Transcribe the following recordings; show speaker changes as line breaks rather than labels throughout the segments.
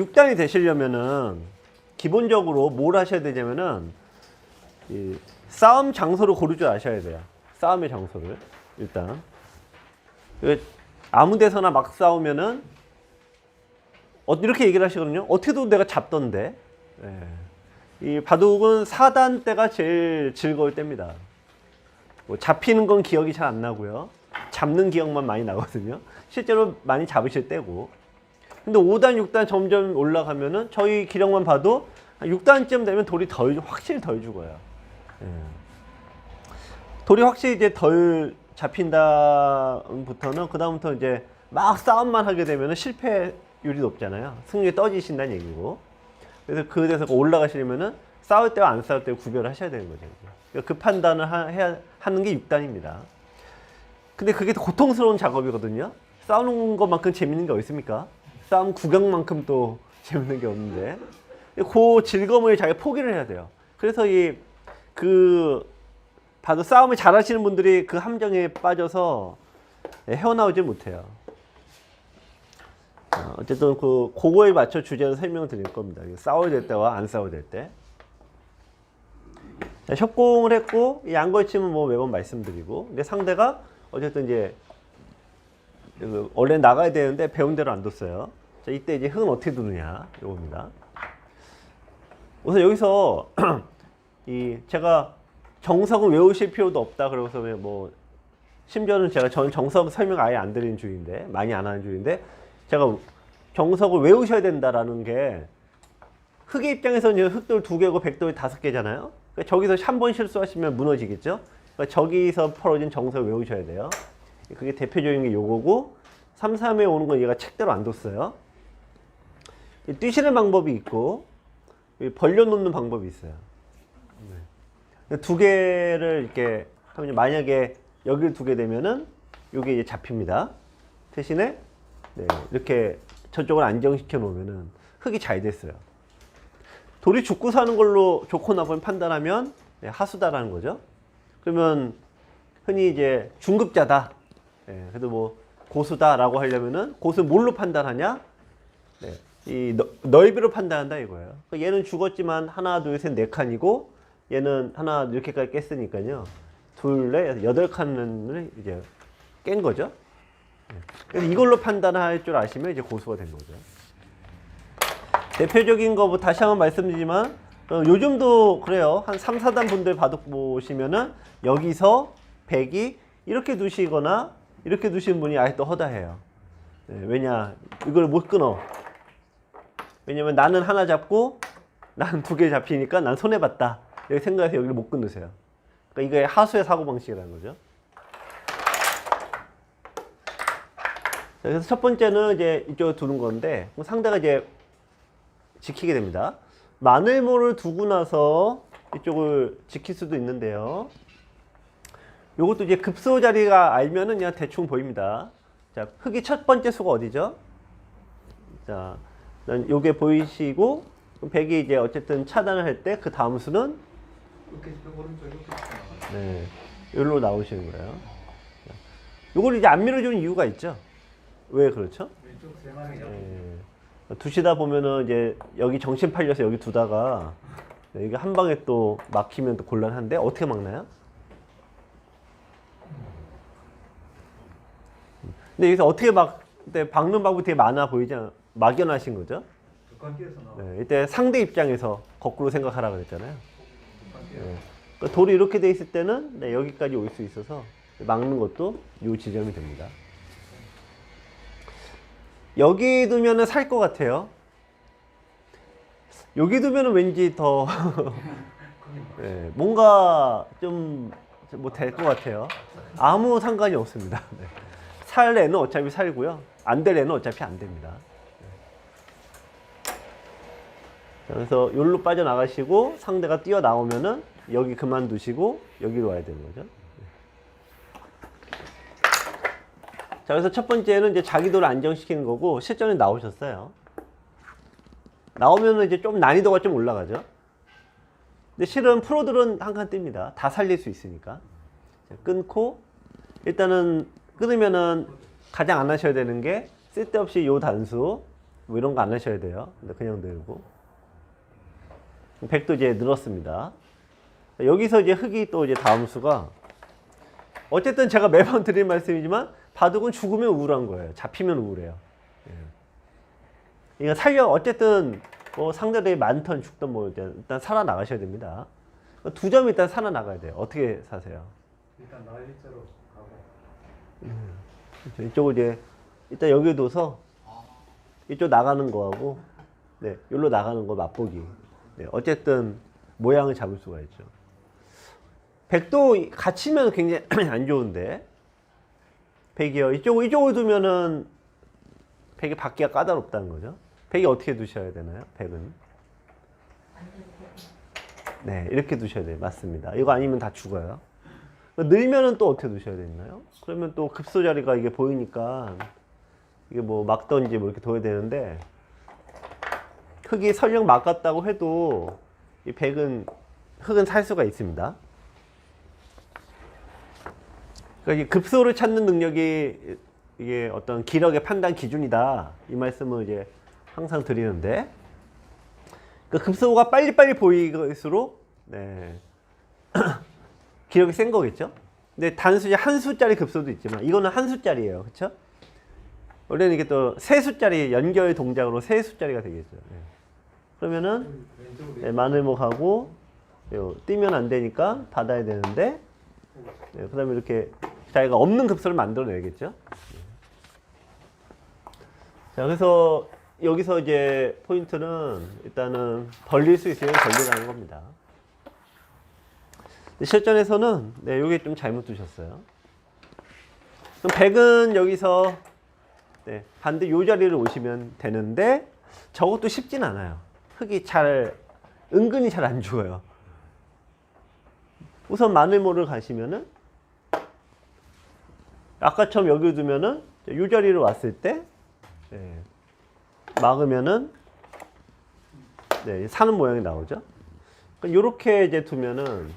6단이 되시려면은 기본적으로 뭘 하셔야 되냐면은 이 싸움 장소를 고를 줄 아셔야 돼요. 싸움의 장소를 일단 아무 데서나 막 싸우면은 이렇게 얘기를 하시거든요. 어떻게도 내가 잡던데. 이 바둑은 4단 때가 제일 즐거울 때입니다. 뭐 잡히는 건 기억이 잘 안 나고요. 잡는 기억만 많이 나거든요. 실제로 많이 잡으실 때고. 근데 5단, 6단 점점 올라가면은 저희 기력만 봐도 6단쯤 되면 돌이 확실히 덜 죽어요. 돌이 확실히 이제 덜 잡힌다부터는 그다음부터 이제 막 싸움만 하게 되면은 실패율이 높잖아요. 승률이 떨어지신다는 얘기고. 그래서 그 데서 올라가시려면은 싸울 때와 안 싸울 때 구별을 하셔야 되는 거죠. 그러니까 그 판단을 하는 게 6단입니다. 근데 그게 더 고통스러운 작업이거든요. 싸우는 것만큼 재밌는 게 어디 있습니까? 싸움 구경만큼 또 재밌는 게 없는데. 그 즐거움을 자기가 포기를 해야 돼요. 그래서 봐도 싸움을 잘하시는 분들이 그 함정에 빠져서 헤어나오지 못해요. 어쨌든 그거에 맞춰 주제를 설명을 드릴 겁니다. 싸워야 될 때와 안 싸워야 될 때. 자, 협공을 했고 양걸침은 뭐 매번 말씀드리고, 근데 상대가 어쨌든 이제 원래 나가야 되는데 배운 대로 안 뒀어요. 자, 이때 이제 흥은 어떻게 두느냐 이겁니다. 우선 여기서 제가 정석은 외우실 필요도 없다 그러고서 뭐 심지어는 저는 정석 설명 아예 안 드리는 주의인데, 많이 안 하는 주의인데, 제가 정석을 외우셔야 된다라는 게, 흑의 입장에서는 흑돌 2개고 백돌 5개잖아요. 그러니까 저기서 한 번 실수하시면 무너지겠죠. 그러니까 저기서 벌어진 정석을 외우셔야 돼요. 그게 대표적인 게 요거고, 3, 3에 오는 건 얘가 책대로 안 뒀어요. 뛰시는 방법이 있고 벌려놓는 방법이 있어요. 두 개를 이렇게 하면, 만약에 여기를 두게 되면은 이게 이제 잡힙니다. 대신에 이렇게 저쪽을 안정시켜 놓으면은 흙이 잘 됐어요. 돌이 죽고 사는 걸로 좋고 나쁜 판단하면 하수다라는 거죠. 그러면 흔히 이제 중급자다. 그래도 뭐 고수다라고 하려면은 고수 뭘로 판단하냐? 이 넓이로 판단한다 이거예요. 얘는 죽었지만 하나, 둘, 셋, 4칸이고, 얘는 하나 이렇게까지 깼으니까요. 둘, 넷, 8칸을 이제 깬 거죠. 그래서 이걸로 판단할 줄 아시면 이제 고수가 된 거죠. 대표적인 거 뭐 다시 한번 말씀드리지만, 요즘도 그래요. 한 3, 4단 분들 바둑 보시면은 여기서 백이 이렇게 두시거나 이렇게 두시는 분이 아직도 허다해요. 왜냐? 이걸 못 끊어. 왜냐면 나는 하나 잡고 나는 2개 잡히니까 난 손해봤다. 이렇게 생각해서 여기를 못 끊으세요. 그러니까 이게 하수의 사고방식이라는 거죠. 그래서 첫 번째는 이제 이쪽에 두는 건데, 상대가 이제 지키게 됩니다. 마늘모를 두고 나서 이쪽을 지킬 수도 있는데요. 요것도 이제 급소 자리가 알면은 그냥 대충 보입니다. 자, 흙이 첫 번째 수가 어디죠? 자, 요게 보이시고, 백이 이제 어쨌든 차단을 할 때 그 다음 수는 여기로 나오시는 거예요. 요걸 이제 안 밀어주는 이유가 있죠. 왜 그렇죠? 두시다 보면은 이제 여기 정신 팔려서 여기 두다가 이게 한 방에 또 막히면 또 곤란한데, 어떻게 막나요? 근데 여기서 어떻게 박는 방법이 되게 많아 보이죠? 막연하신 거죠? 이때 상대 입장에서 거꾸로 생각하라 그랬잖아요. 그러니까 돌이 이렇게 돼 있을 때는 여기까지 올 수 있어서 막는 것도 이 지점이 됩니다. 여기 두면은 살 것 같아요. 여기 두면은 왠지 더 뭔가 좀 뭐 될 것 같아요. 아무 상관이 없습니다. 살 애는 어차피 살고요. 안 될 애는 어차피 안 됩니다. 그래서 여기로 빠져나가시고 상대가 뛰어나오면은 여기 그만두시고 여기로 와야 되는 거죠. 자, 그래서 첫 번째는 이제 자기 돌을 안정시키는 거고, 실전에 나오셨어요. 나오면은 이제 좀 난이도가 좀 올라가죠. 근데 실은 프로들은 한 칸 띱니다. 다 살릴 수 있으니까. 자, 끊고, 일단은 끊으면은 가장 안 하셔야 되는 게 쓸데없이 요 단수, 뭐 이런 거 안 하셔야 돼요. 근데 그냥 늘고. 백도 이제 늘었습니다. 여기서 이제 흙이 또 이제 다음 수가 어쨌든 제가 매번 드린 말씀이지만 바둑은 죽으면 우울한 거예요. 잡히면 우울해요. 그러니까 어쨌든 뭐 상대들이 많던 죽던 뭐 일단 살아나가셔야 됩니다. 두 점 일단 살아나가야 돼요. 어떻게 사세요?
일단 나일자로 가고.
이쪽을 이제 일단 여기 둬서 이쪽 나가는 거하고 네, 여기로 나가는 거 맛보기. 네, 어쨌든 모양을 잡을 수가 있죠. 백도 갇히면 굉장히 안 좋은데 백이요. 이쪽을 두면은 백이 받기가 까다롭다는 거죠. 백이 어떻게 두셔야 되나요? 백은 네, 이렇게 두셔야 돼요. 맞습니다. 이거 아니면 다 죽어요. 늘면은 또 어떻게 두셔야 되나요? 그러면 또 급소 자리가 이게 보이니까 이게 뭐 막던지 뭐 이렇게 둬야 되는데 흙이 설령 막았다고 해도 이 흙은 살 수가 있습니다. 그러니까 이 급소를 찾는 능력이 이게 어떤 기력의 판단 기준이다. 이 말씀을 이제 항상 드리는데 그 급소가 빨리빨리 보일수록 네. 기력이 센 거겠죠? 근데 단수 한 수짜리 급소도 있지만 이거는 한 수짜리예요. 그렇죠? 원래는 이게 또 세 수짜리 연결 동작으로 세 수짜리가 되겠죠. 네. 그러면은 네, 마늘목하고 뛰면 안 되니까 받아야 되는데 네, 그 다음에 이렇게 자기가 없는 급소를 만들어내겠죠. 자, 그래서 여기서 이제 포인트는 일단은 벌릴 수 있으면 벌리라는 겁니다. 실전에서는 네, 요게 좀 잘못 두셨어요. 그럼 백은 여기서 네, 반대 요 자리를 오시면 되는데 저것도 쉽진 않아요. 흙이 은근히 잘 안 죽어요. 우선 마늘모를 가시면은 아까처럼 여기 두면은 요 자리로 왔을 때 네, 막으면은 네, 사는 모양이 나오죠. 요렇게 이제 두면은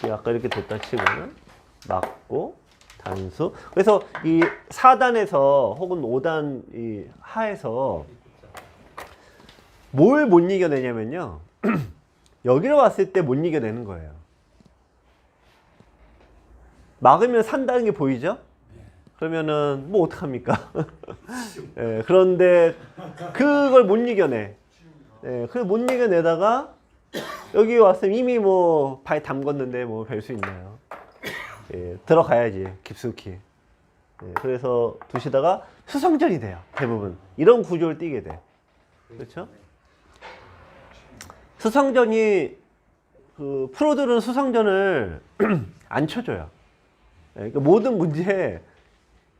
아까 이렇게 뒀다 치고는 막고 단수. 그래서 이 4단에서 혹은 5단 이 하에서 뭘 못 이겨내냐면요. 여기로 왔을 때 못 이겨내는 거예요. 막으면 산다는 게 보이죠? 그러면은 뭐 어떡합니까? 예, 그런데 그걸 못 이겨내. 예, 그걸 못 이겨내다가 여기 왔으면 이미 뭐 발 담궜는데 뭐 별 수 있나요? 예, 들어가야지 깊숙이. 예, 그래서 두시다가 수성전이 돼요. 대부분 이런 구조를 띠게 돼. 그렇죠? 수성전이 그 프로들은 수성전을 안 쳐줘요. 예, 그러니까 모든 문제에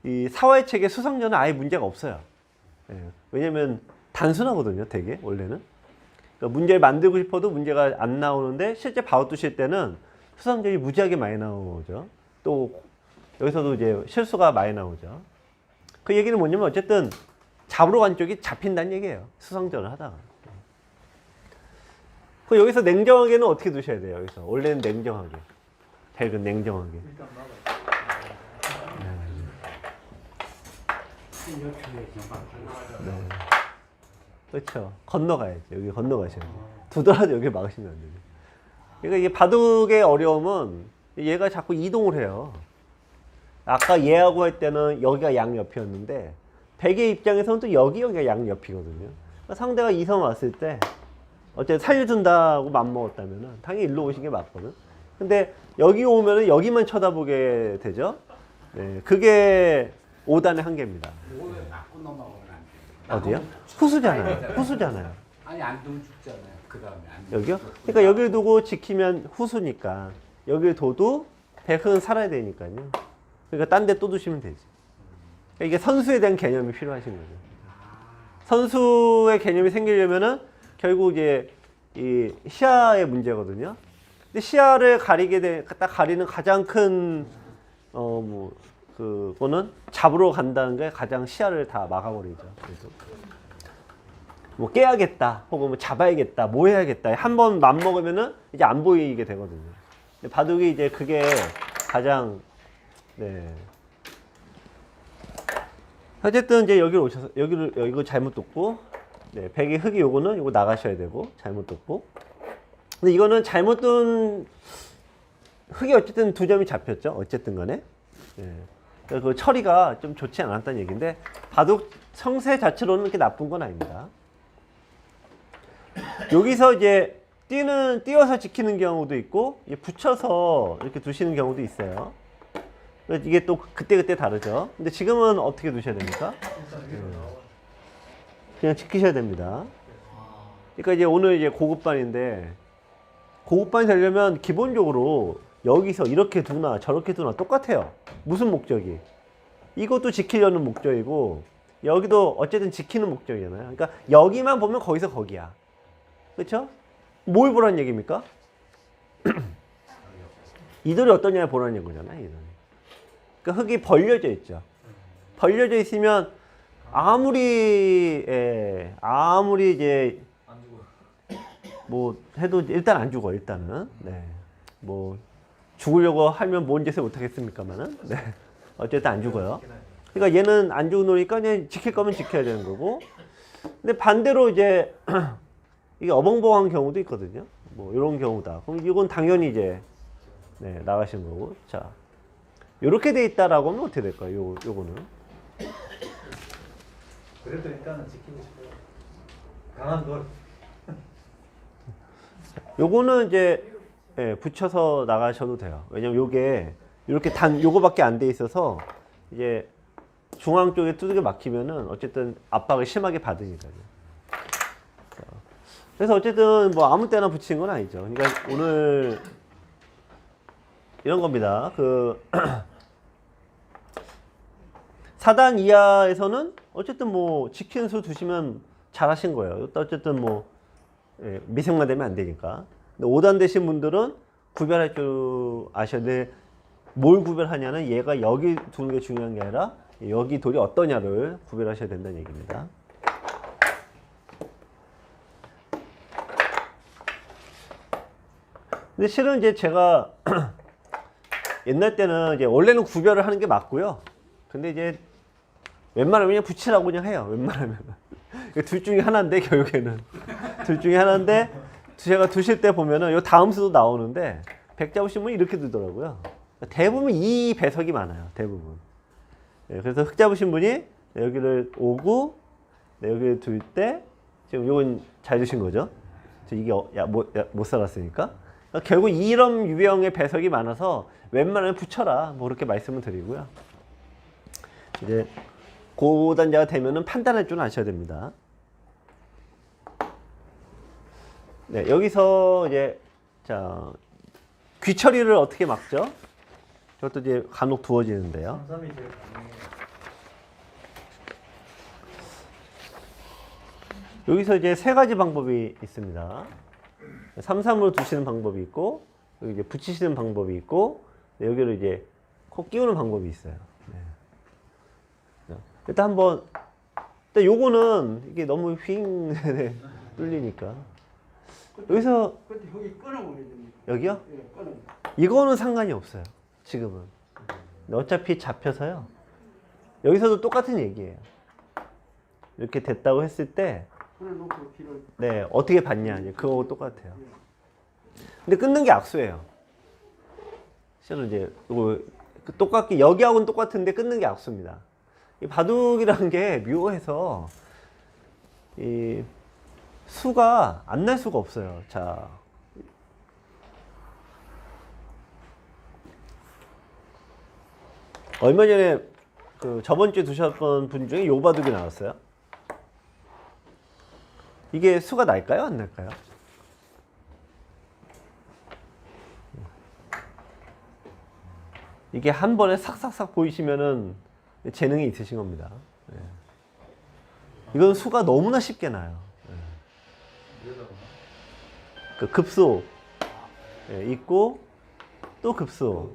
이 사활책에 수성전은 아예 문제가 없어요. 예, 왜냐면 단순하거든요. 되게 원래는. 그러니까 문제를 만들고 싶어도 문제가 안 나오는데 실제 바로 두실 때는 수성전이 무지하게 많이 나오죠. 또 여기서도 이제 실수가 많이 나오죠. 그 얘기는 뭐냐면 어쨌든 잡으러 간 쪽이 잡힌다는 얘기예요. 수성전을 하다가. 그 여기서 냉정하게는 어떻게 두셔야 돼요? 여기서 원래는 냉정하게. 백은 냉정하게.
일단 막아요.
네. 그렇죠. 건너가야죠. 여기 건너가셔야 돼요. 두더라도 여기 막으시면 안 돼요. 그러니까 이게 바둑의 어려움은 얘가 자꾸 이동을 해요. 아까 얘하고 할 때는 여기가 양옆이었는데 백의 입장에서는 또 여기가 양옆이거든요. 그러니까 상대가 2선 왔을 때 어쨌든 살려준다고 맘먹었다면 당연히 일로 오신 게 맞거든. 근데 여기 오면은 여기만 쳐다보게 되죠. 네, 그게 5단의 한계입니다.
오늘 맞고 넘어가면 안 돼.
어디요? 후수잖아요. 후수잖아요.
아니 안 두면 죽잖아요. 그 다음에 안
여기요? 그러니까 여기를 두고 지키면 후수니까 여기를 둬도 백은 살아야 되니까요. 그러니까 딴 데 또 두시면 되지. 그러니까 이게 선수에 대한 개념이 필요하신 거죠. 선수의 개념이 생기려면은 결국 이제 이 시야의 문제거든요. 근데 시야를 딱 가리는 가장 큰 그거는 잡으러 간다는 게 가장 시야를 다 막아버리죠. 그래서 뭐 깨야겠다, 혹은 뭐 잡아야겠다, 뭐 해야겠다. 한번 맘먹으면은 이제 안 보이게 되거든요. 근데 바둑이 이제 그게 가장 어쨌든 이제 여기로 오셔서 이거 잘못 뒀고, 네, 백이 흙이 요거는 요거 나가셔야 되고 잘못 뒀고. 근데 이거는 잘못 둔 흙이 어쨌든 두 점이 잡혔죠. 어쨌든 간에. 네. 그 처리가 좀 좋지 않았다는 얘기인데 바둑 성세 자체로는 그렇게 나쁜 건 아닙니다. 여기서 이제 띄워서 지키는 경우도 있고 붙여서 이렇게 두시는 경우도 있어요. 이게 또 그때 다르죠. 근데 지금은 어떻게 두셔야 됩니까? 그냥 지키셔야 됩니다. 그러니까 이제 오늘 이제 고급반인데 고급반이 되려면 기본적으로 여기서 이렇게 두나 저렇게 두나 똑같아요. 무슨 목적이? 이것도 지키려는 목적이고 여기도 어쨌든 지키는 목적이잖아요. 그러니까 여기만 보면 거기서 거기야. 그렇죠? 뭘 보라는 얘기입니까? 이 돌이 어떠냐 보라는 거잖아요. 이 돌이. 그러니까 흙이 벌려져 있죠. 벌려져 있으면 아무리 이제
안 주고.
뭐 해도 일단 안 죽어. 일단은 네. 뭐 죽으려고 하면 뭔 짓을 못 하겠습니까만은 네. 어쨌든 안 죽어요. 그러니까 얘는 안 죽으니까 그냥 지킬 거면 지켜야 되는 거고. 근데 반대로 이제 이게 어벙벙한 경우도 있거든요. 뭐 이런 경우다. 그럼 이건 당연히 이제 네, 나가시는 거고. 자, 이렇게 돼 있다라고 하면 어떻게 될까요? 요거는
그래도 일단은 지키고 싶어요. 강한 돌.
요거는 이제 예, 붙여서 나가셔도 돼요. 왜냐면 요게 이렇게 요거밖에 안 돼 있어서 이제 중앙 쪽에 두들겨 막히면은 어쨌든 압박을 심하게 받으니까요. 그래서 어쨌든 뭐 아무 때나 붙이는 건 아니죠. 그러니까 오늘 이런 겁니다. 그 4단 이하에서는 어쨌든 뭐 지키는 수 두시면 잘하신 거예요. 어쨌든 뭐 예, 미생만 되면 안 되니까. 근데 5단 되신 분들은 구별할 줄 아셔야 돼. 뭘 구별하냐는 얘가 여기 두는 게 중요한 게 아니라 여기 돌이 어떠냐를 구별하셔야 된다는 얘기입니다. 근데 실은 이제 제가 옛날 때는 이제 원래는 구별을 하는 게 맞고요. 근데 이제 웬만하면 그냥 붙이라고 그냥 해요. 웬만하면. 둘 중에 하나인데 결국에는. 둘 중에 하나인데 제가 두실 때 보면은 요 다음 수도 나오는데 백 잡으신 분이 이렇게 두더라고요. 대부분 이 배석이 많아요. 대부분. 네, 그래서 흑 잡으신 분이 여기를 오고 네, 여기를 둘 때 지금 요건 잘 두신 거죠. 이게 못 살았으니까. 그러니까 결국 이런 유형의 배석이 많아서 웬만하면 붙여라 뭐 그렇게 말씀을 드리고요. 이제 고단자가 되면은 판단할 줄 아셔야 됩니다. 네, 여기서 이제 자 귀처리를 어떻게 막죠? 저것도 이제 간혹 두어지는데요.
3, 3이 제일 가능해요.
여기서 이제 세 가지 방법이 있습니다. 3, 3으로 두시는 방법이 있고, 여기 이제 붙이시는 방법이 있고, 여기를 이제 코 끼우는 방법이 있어요. 네. 일단 한번, 일단 요거는 이게 너무 휙 뚫리니까. 여기서,
근데 여기 끊어버려야 됩니다.
여기요?
예, 끊어.
이거는 상관이 없어요. 지금은. 근데 어차피 잡혀서요. 여기서도 똑같은 얘기예요. 이렇게 됐다고 했을 때,
끊어놓고 뒤로.
네, 어떻게 봤냐. 그거 똑같아요. 근데 끊는 게 악수예요. 실은 이제, 이거 똑같게, 여기하고는 똑같은데 끊는 게 악수입니다. 이 바둑이라는 게 묘해서, 이 수가 안 날 수가 없어요. 자. 얼마 전에 그 저번 주에 두셨던 분 중에 요 바둑이 나왔어요. 이게 수가 날까요? 안 날까요? 이게 한 번에 삭삭삭 보이시면은 재능이 있으신 겁니다. 예. 이건 수가 너무나 쉽게 나요. 예. 그 급소 예, 있고 또 급소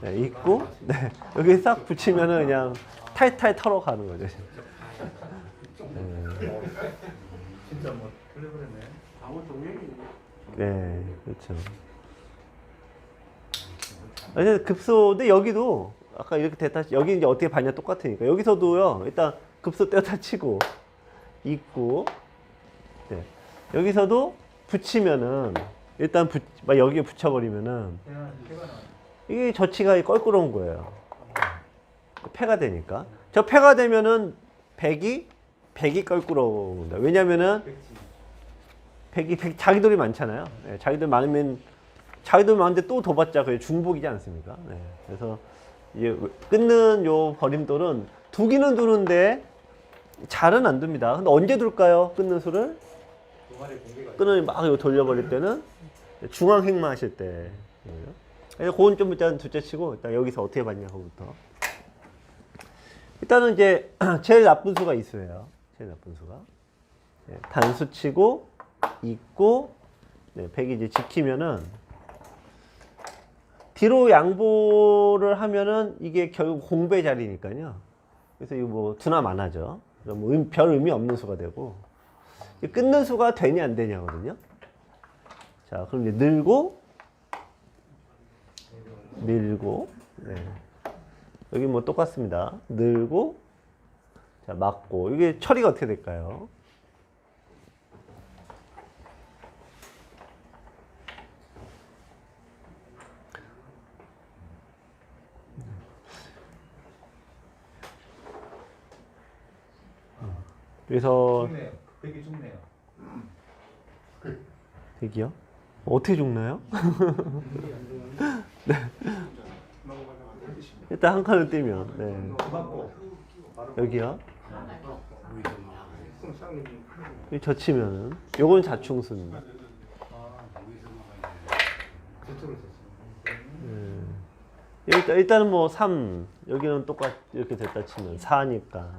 네, 있고 네, 여기 싹 붙이면은 그냥 탈탈 털어가는 거죠.
진짜 뭐 틀려버렸네.
아무 동력이
네, 그렇죠. 그래서 급소인데 여기도 아까 이렇게 됐다 여기 이제 어떻게 봤냐 똑같으니까 여기서도요 일단 급소 떼다 치고 있고 네. 여기서도 붙이면은 일단 막 여기에 붙여버리면은
태가 나와.
이게 저치가 껄끄러운 거예요. 패가 되니까 저 패가 되면은 백이 껄끄러운다. 왜냐면은 백이 자기 돌이 많잖아요. 네, 자기들 많으면 자기들 많은데 또 둬봤자 그게 중복이지 않습니까? 네, 그래서 이제 끊는 요 버림돌은 두기는 두는데 잘은 안 둡니다. 근데 언제 둘까요? 끊는 수를?
동아리 공개가.
끈을 막 이거 돌려버릴 때는 중앙 행마 하실 때. 그래서 그건 좀 일단 둘째 치고 일단 여기서 어떻게 봤냐고부터. 일단은 이제 제일 나쁜 수가 이수예요. 제일 나쁜 수가. 네, 단수 치고 있고 네, 백이 이제 지키면은 뒤로 양보를 하면은 이게 결국 공배 자리니까요. 그래서 이거 뭐 두나 마나죠. 뭐 별 의미 없는 수가 되고 끊는 수가 되냐 안 되냐거든요. 자, 그럼 이제 늘고 밀고 네. 여기 뭐 똑같습니다. 늘고 자 맞고 이게 처리가 어떻게 될까요? 그래서
죽네요. 되게 죽네요.
대기요? 어떻게 죽나요? 일단 한 칸을 떼면 네.
맞고.
여기요? 여기 젖히면은 요건 자충수입니다.
저쪽으로 쳤어요.
일단은 뭐 3, 여기는 똑같 이렇게 됐다 치면 4니까.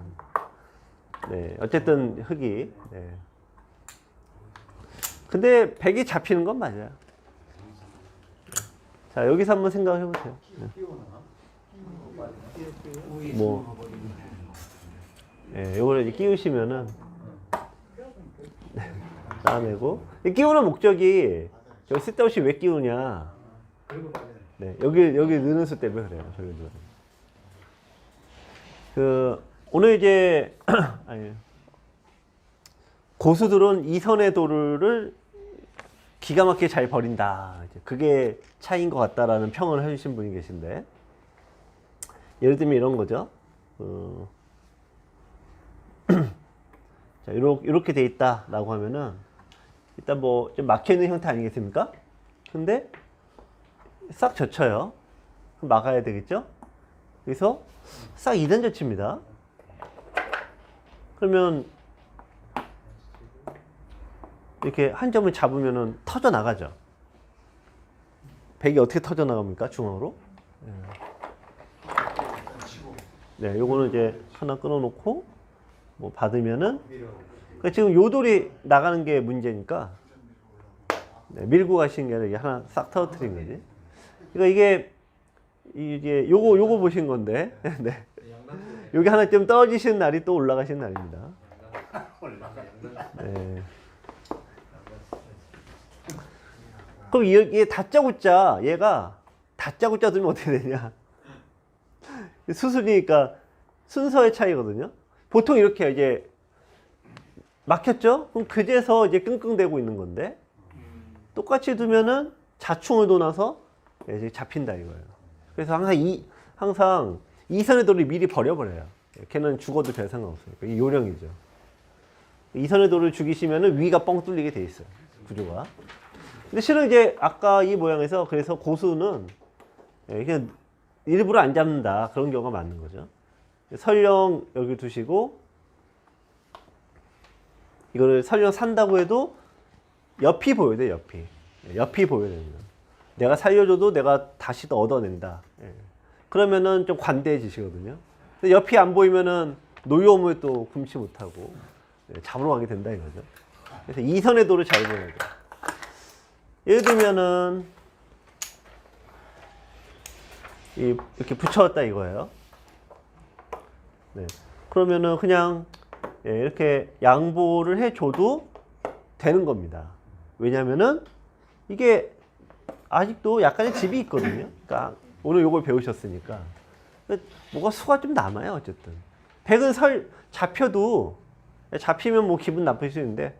네, 어쨌든 흙이. 네. 근데 100이 잡히는 건 맞아요. 자, 여기서 한번 생각해 보세요. 뭐, 예, 요거를 이제 끼우시면은, 네, 따내고. 끼우는 목적이, 여기 쓸데없이 왜 끼우냐.
그리고 빠져요.
네, 여기 느는 수 때문에 그래요. 오늘 이제, 아니, 고수들은 이선의 도를 기가 막히게 잘 버린다. 그게 차이인 것 같다라는 평을 해주신 분이 계신데, 예를 들면 이런 거죠. 자, 이렇게 돼 있다라고 하면은, 일단 뭐 좀 막혀 있는 형태 아니겠습니까? 근데 싹 젖혀요. 그럼 막아야 되겠죠? 그래서 싹 2단 젖힙니다. 그러면 이렇게 한 점을 잡으면은 터져 나가죠. 백이 어떻게 터져 나갑니까? 중앙으로? 네, 요거는 이제 하나 끊어놓고 뭐 받으면은 그러니까 지금 요 돌이 나가는 게 문제니까 네, 밀고 가시는 게 아니라 이게 하나 싹 터뜨린 거지. 그러니까 이게 요거 보신 건데, 네. 여기 하나 좀 떨어지시는 날이 또 올라가시는 날입니다. 네. 그럼 이게 다짜고짜 얘가 다짜고짜 두면 어떻게 되냐? 수순이니까 순서의 차이거든요. 보통 이렇게 이제 막혔죠? 그럼 그제서 이제 끙끙대고 있는 건데 똑같이 두면은 자충을 도나서 이제 잡힌다 이거예요. 그래서 항상 이선의 돌을 미리 버려버려요. 걔는 죽어도 별 상관없으니까. 이 요령이죠. 이선의 돌을 죽이시면은 위가 뻥 뚫리게 돼 있어요. 구조가. 근데 실은 이제 아까 이 모양에서 그래서 고수는 그냥 일부러 안 잡는다. 그런 경우가 맞는 거죠. 설령 여기 두시고 이거를 설령 산다고 해도 옆이 보여야 돼, 옆이. 옆이 보여야 됩니다. 내가 살려줘도 내가 다시 또 얻어낸다. 그러면은 좀 관대해지시거든요. 근데 옆이 안 보이면은 노여움을 또 금치 못하고 잡으러 가게 된다 이거죠. 그래서 이선의 도를 잘 보여야 돼. 예를 들면은 이렇게 붙여왔다 이거예요. 네. 그러면은 그냥 이렇게 양보를 해줘도 되는 겁니다. 왜냐면은 이게 아직도 약간의 집이 있거든요. 그러니까 오늘 요걸 배우셨으니까 뭐가 수가 좀 남아요. 어쨌든 100은 잡히면 뭐 기분 나쁠 수 있는데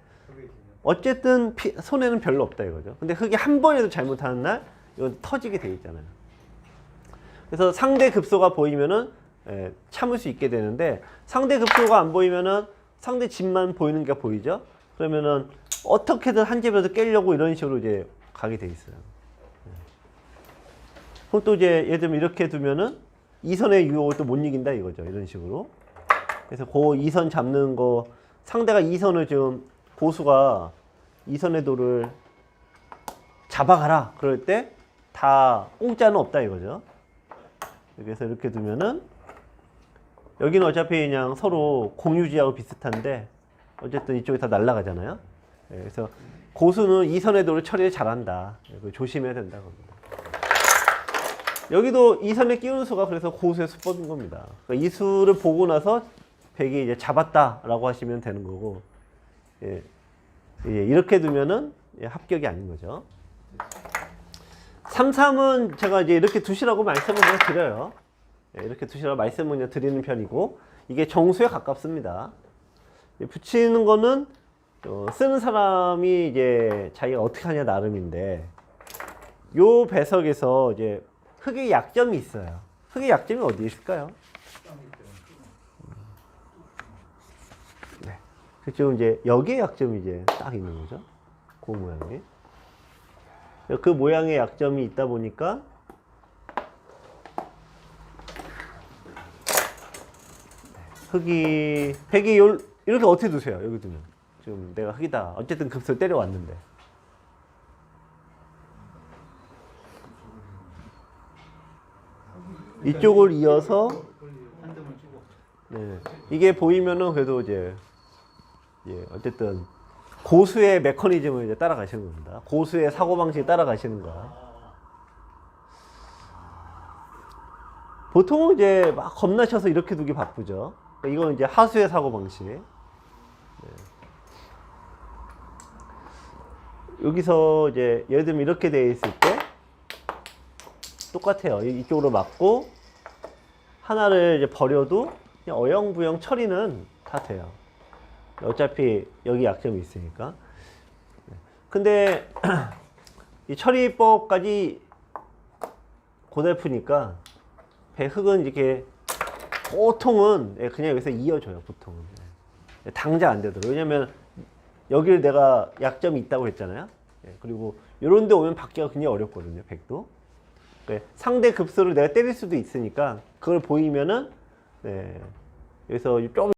어쨌든 손해는 별로 없다 이거죠. 근데 흙이 한 번에도 잘못하는 날 이건 터지게 돼 있잖아요. 그래서 상대 급소가 보이면은 참을 수 있게 되는데 상대 급소가 안 보이면은 상대 집만 보이는 게 보이죠. 그러면은 어떻게든 한 집이라도 깨려고 이런 식으로 이제 가게 돼 있어요. 그럼 또 이제 예를 들면 이렇게 두면은 2선의 유혹을 또 못 이긴다 이거죠. 이런 식으로. 그래서 그 2선 잡는 거 상대가 2선을 지금 고수가 2선의 돌을 잡아가라 그럴 때 다 공짜는 없다 이거죠. 그래서 이렇게 두면은 여기는 어차피 그냥 서로 공유지하고 비슷한데 어쨌든 이쪽이 다 날아가잖아요. 그래서 고수는 2선의 돌을 처리를 잘한다. 조심해야 된다 겁니다. 여기도 2선에 끼우는 수가 그래서 고수의 수법인 겁니다. 그러니까 이 수를 보고 나서 백이 이제 잡았다라고 하시면 되는 거고, 이렇게 두면은 합격이 아닌 거죠. 3-3은 제가 이제 이렇게 두시라고 말씀을 그냥 드려요. 이렇게 두시라고 말씀을 그냥 드리는 편이고, 이게 정수에 가깝습니다. 붙이는 거는 쓰는 사람이 이제 자기가 어떻게 하냐 나름인데, 요 배석에서 이제 흙의 약점이 있어요. 흙의 약점이 어디에 있을까요? 네. 그쪽 이제 여기에 약점이 이제 딱 있는 거죠. 그 모양에. 그 모양의 약점이 있다 보니까 흙이 백이 이렇게 어떻게 두세요? 여기 두면 지금 내가 흙이다. 어쨌든 급소를 때려왔는데. 이쪽을 이어서 네. 이게 보이면은 그래도 이제 어쨌든 고수의 메커니즘을 이제 따라가시는 겁니다. 고수의 사고방식을 따라가시는 거야. 보통은 이제 막 겁나셔서 이렇게 두기 바쁘죠. 이건 이제 하수의 사고방식. 네. 여기서 이제 예를 들면 이렇게 되어 있을 때 똑같아요. 이쪽으로 맞고 하나를 이제 버려도 그냥 어영부영 처리는 다 돼요. 어차피 여기 약점이 있으니까. 근데 이 처리법까지 고달프니까 흙은 이렇게 보통은 그냥 여기서 이어줘요. 보통은 당장 안 되더라고요. 왜냐면 여기를 내가 약점이 있다고 했잖아요. 그리고 이런 데 오면 받기가 굉장히 어렵거든요. 백도. 상대 급소를 내가 때릴 수도 있으니까 그걸 보이면은 여기서 좀